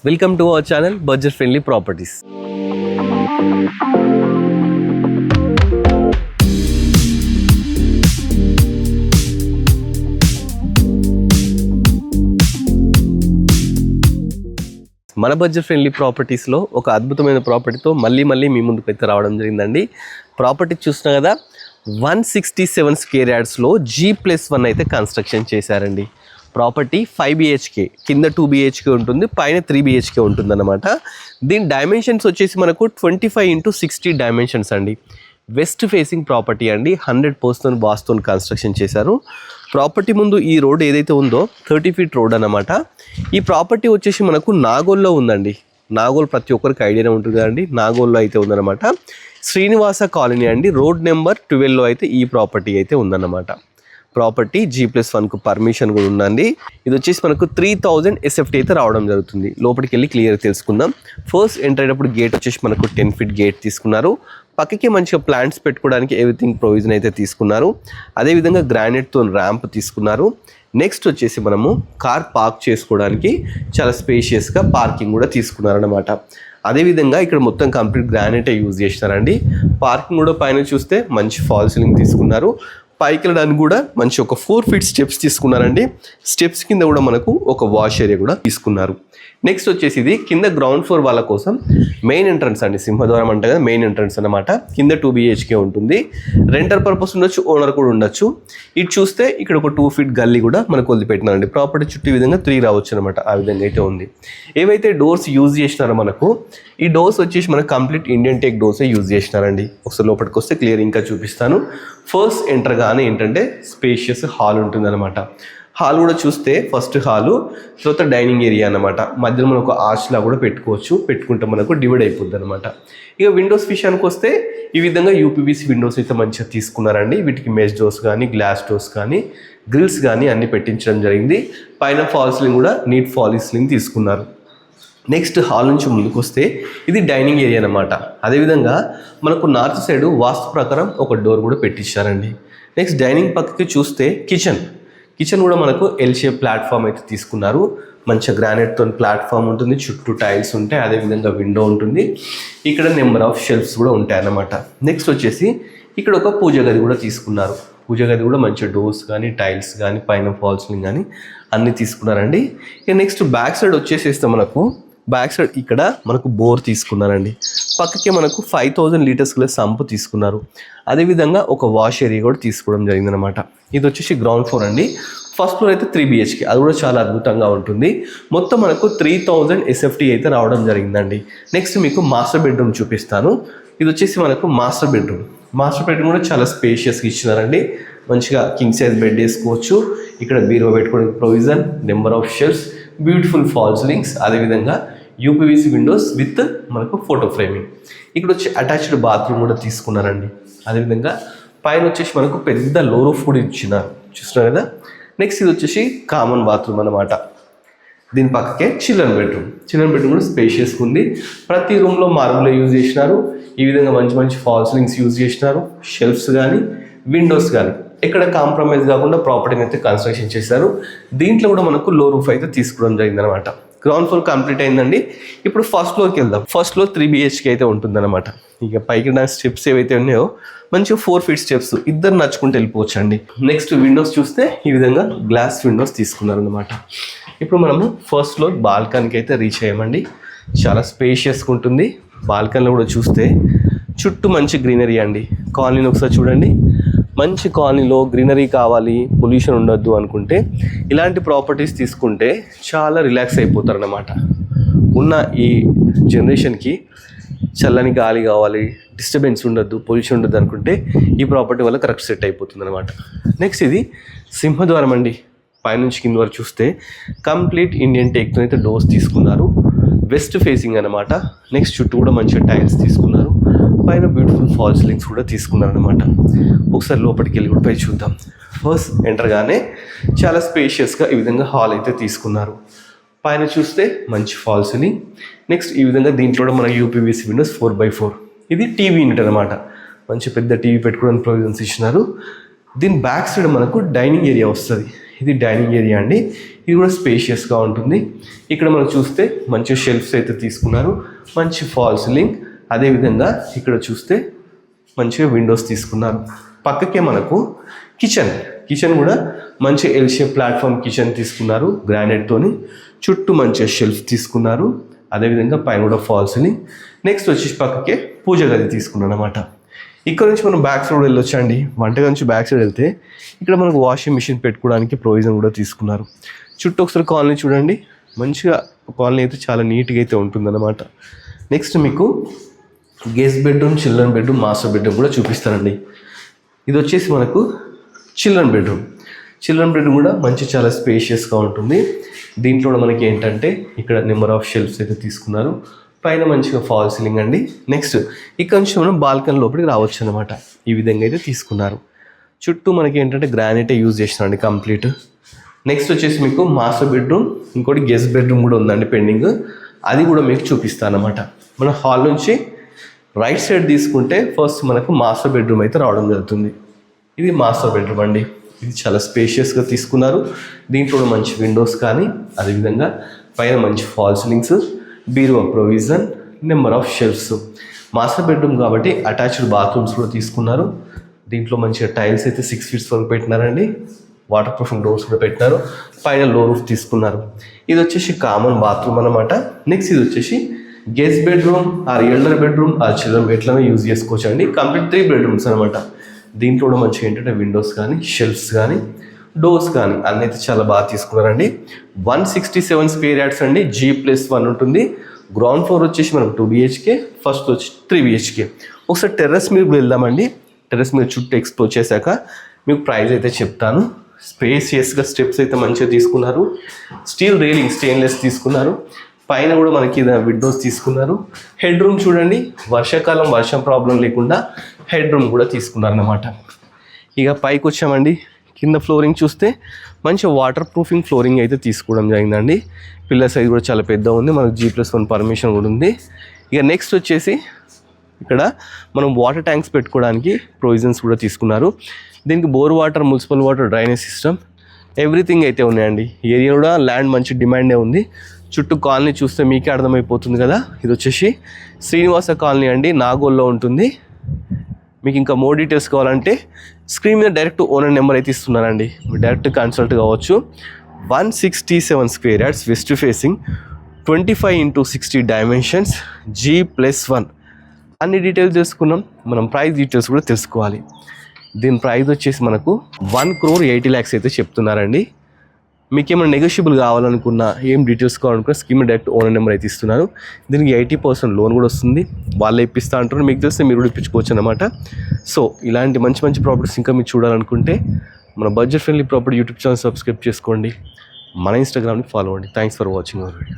Welcome to our channel budget friendly properties. మన budget friendly ప్రాపర్టీస్లో ఒక అద్భుతమైన ప్రాపర్టీతో మళ్ళీ మీ ముందుకు అయితే రావడం జరిగిందండి. ప్రాపర్టీ చూస్తున్నా కదా, 167 స్క్వేర్ యార్డ్స్లో G+1 అయితే కన్స్ట్రక్షన్ చేశారండి. ప్రాపర్టీ 5 BHK, కింద 2 BHK ఉంటుంది, పైన 3 BHK ఉంటుంది అన్నమాట. దీని డైమెన్షన్స్ వచ్చేసి మనకు 25x60 డైమెన్షన్స్ అండి. వెస్ట్ ఫేసింగ్ ప్రాపర్టీ అండి, 100% వాస్తుతో కన్స్ట్రక్షన్ చేశారు. ప్రాపర్టీ ముందు ఈ రోడ్ ఏదైతే ఉందో 30 ఫీట్ రోడ్ అన్నమాట. ఈ ప్రాపర్టీ వచ్చేసి మనకు నాగోల్లో ఉందండి. నాగోల్ ప్రతి ఒక్కరికి ఐడియానే ఉంటుంది కదండి. నాగోల్లో అయితే ఉందన్నమాట. శ్రీనివాస కాలనీ అండి, రోడ్ నెంబర్ 12లో అయితే ఈ ప్రాపర్టీ అయితే ఉందన్నమాట. ప్రాపర్టీ G+1కు పర్మిషన్ కూడా ఉందండి. ఇది వచ్చేసి మనకు 3000 SFT అయితే రావడం జరుగుతుంది. లోపలికి వెళ్ళి క్లియర్ తెలుసుకుందాం. ఫస్ట్ ఎంటర్ అయ్యేటప్పుడు గేట్ వచ్చేసి మనకు 10 ఫీట్ గేట్ తీసుకున్నారు. పక్కకి మంచిగా ప్లాంట్స్ పెట్టుకోవడానికి ఎవ్రీథింగ్ ప్రొవిజన్ అయితే తీసుకున్నారు. అదేవిధంగా గ్రానైట్తో ర్యాంప్ తీసుకున్నారు. నెక్స్ట్ వచ్చేసి మనము కార్ పార్క్ చేసుకోవడానికి చాలా స్పేషియస్గా పార్కింగ్ కూడా తీసుకున్నారు అనమాట. అదేవిధంగా ఇక్కడ మొత్తం కంప్లీట్ గ్రానైటే యూజ్ చేసినారండి. పార్కింగ్ కూడా పైన చూస్తే మంచి ఫాల్ సీలింగ్ తీసుకున్నారు. పైకి వెళ్ళడానికి కూడా మంచి ఒక 4 ఫీట్ స్టెప్స్ తీసుకున్నారండి. స్టెప్స్ కింద కూడా మనకు ఒక వాష్ ఏరియా కూడా తీసుకున్నారు. నెక్స్ట్ వచ్చేసి ఇది కింద గ్రౌండ్ ఫ్లోర్ వాళ్ళ కోసం మెయిన్ ఎంట్రన్స్ అండి. సింహద్వారం అంటే కదా మెయిన్ ఎంట్రన్స్ అనమాట. కింద 2 BHK ఉంటుంది. రెంటర్ పర్పస్ ఉండొచ్చు, ఓనర్ కూడా ఉండొచ్చు. ఇటు చూస్తే ఇక్కడ ఒక 2 ఫీట్ గల్లీ కూడా మనకు వదిలిపెట్టినారండి. ప్రాపర్టీ చుట్టూ ఈ విధంగా 3 రావచ్చు అనమాట. ఆ విధంగా అయితే ఉంది. ఏవైతే డోర్స్ యూజ్ చేసినారో మనకు, ఈ డోర్స్ వచ్చేసి మనకు కంప్లీట్ ఇండియన్ టేక్ డోర్సే యూజ్ చేసినారండి. ఒకసారి లోపలికి వస్తే క్లియర్ ఇంకా చూపిస్తాను. ఫస్ట్ ఎంటర్ గానే ఏంటంటే స్పేషియస్ హాల్ ఉంటుంది అనమాట. హాల్ కూడా చూస్తే ఫస్ట్ హాలు, తర్వాత డైనింగ్ ఏరియా అనమాట. మధ్యలో మనం ఒక ఆర్చ్లా కూడా పెట్టుకోవచ్చు. పెట్టుకుంటే మనకు డివైడ్ అయిపోద్ది అనమాట. ఇక విండోస్ విషయానికి వస్తే ఈ విధంగా UPVC విండోస్ అయితే మంచిగా తీసుకున్నారండి. వీటికి మెష్ డోర్స్ కానీ, గ్లాస్ డోర్స్ కానీ, గ్రిల్స్ కానీ అన్ని పెట్టించడం జరిగింది. పైన ఫాల్ సీలింగ్ కూడా నీట్ ఫాల్ సీలింగ్ తీసుకున్నారు. నెక్స్ట్ హాల్ నుంచి ముందుకు వస్తే ఇది డైనింగ్ ఏరియా అనమాట. అదేవిధంగా మనకు నార్త్ సైడ్ వాస్తు ప్రకారం ఒక డోర్ కూడా పెట్టించారండి. నెక్స్ట్ డైనింగ్ పక్కకి చూస్తే కిచెన్ కూడా మనకు L షేప్ ప్లాట్ఫామ్ అయితే తీసుకున్నారు. మంచిగా గ్రానైట్తో ప్లాట్ఫామ్ ఉంటుంది, చుట్టూ టైల్స్ ఉంటాయి, అదేవిధంగా విండో ఉంటుంది. ఇక్కడ నెంబర్ ఆఫ్ షెల్ఫ్స్ కూడా ఉంటాయి అన్నమాట. నెక్స్ట్ వచ్చేసి ఇక్కడ ఒక పూజ గది కూడా తీసుకున్నారు. పూజ గది కూడా మంచి డోర్స్ కానీ, టైల్స్ కానీ, పైన ఫాల్ సీలింగ్ కానీ అన్నీ తీసుకున్నారండి. ఇక నెక్స్ట్ బ్యాక్ సైడ్ వచ్చేసేస్తే బ్యాక్ సైడ్ ఇక్కడ మనకు బోర్ తీసుకున్నారండి. పక్కకే మనకు 5000 లీటర్స్ సంపు తీసుకున్నారు. అదేవిధంగా ఒక వాష్ ఏరియా కూడా తీసుకోవడం జరిగిందనమాట. ఇది వచ్చేసి గ్రౌండ్ ఫ్లోర్ అండి. ఫస్ట్ ఫ్లోర్ అయితే 3 BHK, అది కూడా చాలా అద్భుతంగా ఉంటుంది. మొత్తం మనకు 3000 SFT అయితే రావడం జరిగిందండి. నెక్స్ట్ మీకు మాస్టర్ బెడ్రూమ్ చూపిస్తాను. ఇది వచ్చేసి మనకు మాస్టర్ బెడ్రూమ్ కూడా చాలా స్పేషియస్గా ఇచ్చినారండి. మంచిగా కింగ్ సైజ్ బెడ్ వేసుకోవచ్చు. ఇక్కడ బీరువా పెట్టుకోవడానికి provision, number of shelves, beautiful fall ceilings, అదేవిధంగా UPVC విండోస్ విత్ మనకు ఫోటో ఫ్రేమింగ్. ఇక్కడ వచ్చి అటాచ్డ్ బాత్రూమ్ కూడా తీసుకున్నారండి. అదేవిధంగా పైన వచ్చేసి మనకు పెద్ద లో రూఫ్ కూడా ఇచ్చినారు, చూస్తున్నారు కదా. నెక్స్ట్ ఇది వచ్చేసి కామన్ బాత్రూమ్ అనమాట. దీని పక్కకే చిల్డ్రన్ బెడ్రూమ్ కూడా స్పేషియస్గా ఉంది. ప్రతి రూమ్లో మార్బుల్ యూజ్ చేసినారు. ఈ విధంగా మంచి ఫాల్ సీలింగ్స్ యూజ్ చేసినారు. షెల్ఫ్స్ కానీ, విండోస్ కానీ ఎక్కడ కాంప్రమైజ్ కాకుండా ప్రాపర్టీని అయితే కన్స్ట్రక్షన్ చేశారు. దీంట్లో కూడా మనకు లో రూఫ్ అయితే తీసుకోవడం జరిగిందనమాట. గ్రౌండ్ ఫ్లోర్ కంప్లీట్ అయిందండి. ఇప్పుడు ఫస్ట్ ఫ్లోర్కి వెళ్దాం. ఫస్ట్ ఫ్లోర్ 3 BHK అయితే ఉంటుందన్నమాట. ఇక పైకి నా స్టెప్స్ ఏవైతే ఉన్నాయో మంచిగా 4 ఫీట్ స్టెప్స్, ఇద్దరు నడుచుకుంటూ వెళ్ళిపోవచ్చు అండి. నెక్స్ట్ విండోస్ చూస్తే ఈ విధంగా గ్లాస్ విండోస్ తీసుకున్నారనమాట. ఇప్పుడు మనము ఫస్ట్ ఫ్లోర్ బాల్కనీకి అయితే రీచ్ అయ్యామండి. చాలా స్పేషియస్గా ఉంటుంది. బాల్కనీలో కూడా చూస్తే చుట్టూ మంచి గ్రీనరీ అండి. కాలనీని ఒకసారి చూడండి. మంచి కాలనీలో గ్రీనరీ కావాలి, పొల్యూషన్ ఉండొద్దు అనుకుంటే ఇలాంటి ప్రాపర్టీస్ తీసుకుంటే చాలా రిలాక్స్ అయిపోతారన్నమాట. ఉన్న ఈ జనరేషన్కి చల్లని గాలి కావాలి, డిస్టర్బెన్స్ ఉండొద్దు, పొల్యూషన్ ఉండొద్దు అనుకుంటే ఈ ప్రాపర్టీ వల్ల కరెక్ట్ సెట్ అయిపోతుంది అనమాట. నెక్స్ట్ ఇది సింహద్వారం అండి. పైనుంచి కింద వరకు చూస్తే కంప్లీట్ ఇండియన్ టేక్తో అయితే డోర్స్ తీసుకున్నారు. వెస్ట్ ఫేసింగ్ అనమాట. నెక్స్ట్ చుట్టూ కూడా మంచిగా టైల్స్ తీసుకున్నారు. పైన బ్యూటిఫుల్ ఫాల్ సీలింగ్స్ కూడా తీసుకున్నారనమాట. ఒకసారి లోపలికి వెళ్ళి కూడా పై చూద్దాం. ఫస్ట్ ఎంటర్గానే చాలా స్పేషియస్గా ఈ విధంగా హాల్ అయితే తీసుకున్నారు. పైన చూస్తే మంచి ఫాల్ సీలింగ్. నెక్స్ట్ ఈ విధంగా దీంట్లో కూడా మన UPVC విండోస్ 4x4. ఇది టీవీ యూనిట్ అనమాట. మంచి పెద్ద టీవీ పెట్టుకోవడానికి ప్రొవిజన్స్ ఇచ్చినారు. దీని బ్యాక్ సైడ్ మనకు డైనింగ్ ఏరియా వస్తుంది. ఇది డైనింగ్ ఏరియా అండి. ఇది కూడా స్పేషియస్గా ఉంటుంది. ఇక్కడ మనం చూస్తే మంచి షెల్ఫ్స్ అయితే తీసుకున్నారు, మంచి ఫాల్ సీలింగ్. అదేవిధంగా ఇక్కడ చూస్తే మంచిగా విండోస్ తీసుకున్నారు. పక్కకే మనకు కిచెన్ కూడా మంచి ఎల్ షేప్ ప్లాట్ఫామ్ కిచెన్ తీసుకున్నారు గ్రానైట్తోని. చుట్టూ మంచిగా షెల్ఫ్ తీసుకున్నారు. అదేవిధంగా పైన కూడా ఫాల్ సీలింగ్. నెక్స్ట్ వచ్చేసి పక్కకే పూజ గది తీసుకున్నాను అనమాట. ఇక్కడ నుంచి మనం బ్యాక్ సైడ్ వెళ్ళొచ్చండి. వంటగది నుంచి బ్యాక్ సైడ్ వెళ్తే ఇక్కడ మనకు వాషింగ్ మిషన్ పెట్టుకోవడానికి ప్రొవిజన్ కూడా తీసుకున్నారు. చుట్టూ ఒకసారి కాలనీ చూడండి, మంచిగా కాలనీ అయితే చాలా నీట్గా అయితే ఉంటుందన్నమాట. నెక్స్ట్ మీకు guest bedroom, children bedroom, master bedroom కూడా చూపిస్తానండి. ఇది వచ్చేసి మనకు చిల్డ్రన్ బెడ్రూమ్ కూడా చాలా స్పేషియస్గా ఉంటుంది. దీంట్లో కూడా మనకి ఏంటంటే ఇక్కడ నెంబర్ ఆఫ్ షెల్ఫ్స్ అయితే తీసుకున్నారు. పైన మంచిగా ఫాల్ సీలింగ్ అండి. నెక్స్ట్ ఇక్కడ నుంచి మనం బాల్కనీ లోపలికి రావచ్చు అనమాట. ఈ విధంగా అయితే తీసుకున్నారు. చుట్టూ మనకి ఏంటంటే గ్రానైటే యూజ్ చేసినారండి కంప్లీట్. నెక్స్ట్ వచ్చేసి మీకు మాస్టర్ బెడ్రూమ్, ఇంకోటి గెస్ట్ బెడ్రూమ్ కూడా ఉందండి పెండింగ్. అది కూడా మీకు చూపిస్తాను అనమాట. మన హాల్ నుంచి రైట్ సైడ్ తీసుకుంటే ఫస్ట్ మనకు మాస్టర్ బెడ్రూమ్ అయితే రావడం జరుగుతుంది. ఇది మాస్టర్ బెడ్రూమ్ అండి. ఇది చాలా స్పేషియస్గా తీసుకున్నారు. దీంట్లో మంచి విండోస్ కానీ, అదేవిధంగా పైన మంచి ఫాల్ సీలింగ్స్, బీరువా provision, number of shelves. Master bedroom కాబట్టి అటాచ్డ్ బాత్రూమ్స్ కూడా తీసుకున్నారు. దీంట్లో మంచిగా టైల్స్ అయితే 6 feet వరకు పెట్టినారండి. వాటర్ ప్రూఫింగ్ డోర్స్ కూడా పెట్టినారు. పైన లో రూఫ్ తీసుకున్నారు. ఇది వచ్చేసి కామన్ బాత్రూమ్ అనమాట. నెక్స్ట్ ఇది వచ్చేసి guest bedroom are elder bedroom are children ఎట్లనే యూజ్ చేసుకోవచ్చు అండి. కంప్లీట్ 3 bedrooms అనమాట. దీంట్లో కూడా మంచిగా ఏంటంటే విండోస్ కానీ, షెల్ఫ్స్ కానీ, డోర్స్ కానీ అన్నీ అయితే చాలా బాగా తీసుకున్నారండి. 167 square yards అండి. G+1 ఉంటుంది. గ్రౌండ్ ఫ్లోర్ వచ్చేసి మనకు 2 BHK, ఫస్ట్ వచ్చి 3 BHK. ఒకసారి టెర్రస్ మీద వెళ్దామండి. టెర్రస్ మీద చుట్టూ ఎక్స్ప్లోర్ చేశాక మీకు ప్రైస్ అయితే చెప్తాను. స్పేసియస్గా స్టెప్స్ అయితే మంచిగా తీసుకున్నారు. స్టీల్ రైలింగ్ స్టెయిన్లెస్ తీసుకున్నారు. పైన కూడా మనకి విండోస్ తీసుకున్నారు. హెడ్ రూమ్ చూడండి, వర్షాకాలం వర్షం ప్రాబ్లం లేకుండా హెడ్ రూమ్ కూడా తీసుకున్నారన్నమాట. ఇక పైకి వచ్చామండి. కింద ఫ్లోరింగ్ చూస్తే మంచి వాటర్ ప్రూఫింగ్ ఫ్లోరింగ్ అయితే తీసుకోవడం జరిగిందండి. పిల్లర్ సైజ్ కూడా చాలా పెద్ద ఉంది. మనకు G+1 పర్మిషన్ కూడా ఉంది. ఇక నెక్స్ట్ వచ్చేసి ఇక్కడ మనం వాటర్ ట్యాంక్స్ పెట్టుకోవడానికి ప్రొవిజన్స్ కూడా తీసుకున్నారు. దీనికి bore water, municipal water, drainage system everything అయితే ఉన్నాయండి. ఏరియా కూడా ల్యాండ్ మంచి డిమాండే ఉంది. చుట్టూ కాలనీ చూస్తే మీకే అర్థమైపోతుంది కదా. ఇది వచ్చేసి శ్రీనివాస కాలనీ అండి, నాగోల్లో ఉంటుంది. మీకు ఇంకా మోర్ డీటెయిల్స్ కావాలంటే స్క్రీన్ మీద డైరెక్ట్ ఓనర్ నెంబర్ అయితే ఇస్తున్నారండి. మీరు డైరెక్ట్ కన్సల్ట్ కావచ్చు. 167 square yards, west facing, 25x60 dimensions, G+1. అన్ని డీటెయిల్స్ తెలుసుకున్నాం. మనం ప్రైస్ డీటెయిల్స్ కూడా తెలుసుకోవాలి. దీని ప్రైస్ వచ్చేసి మనకు 1,80,00,000 అయితే చెప్తున్నారండి. మీకు ఏమైనా నెగోషియబుల్ కావాలనుకున్నా, ఏం డీటెయిల్స్ కావాలనుకున్నా స్కీమ్ డైరెక్ట్ ఓనర్ నెంబర్ అయితే ఇస్తున్నారు. దీనికి 80% లోన్ కూడా వస్తుంది. వాళ్ళే ఇప్పిస్తా అంటారు. మీకు తెలిస్తే మీరు కూడా ఇప్పించుకోవచ్చు అనమాట. సో ఇలాంటి మంచి మంచి ప్రాపర్టీస్ ఇంకా మీరు చూడాలనుకుంటే మన budget friendly property YouTube channel subscribe చేసుకోండి. మన ఇన్స్టాగ్రామ్ని ఫాలో అవ్వండి. Thanks for watching our video.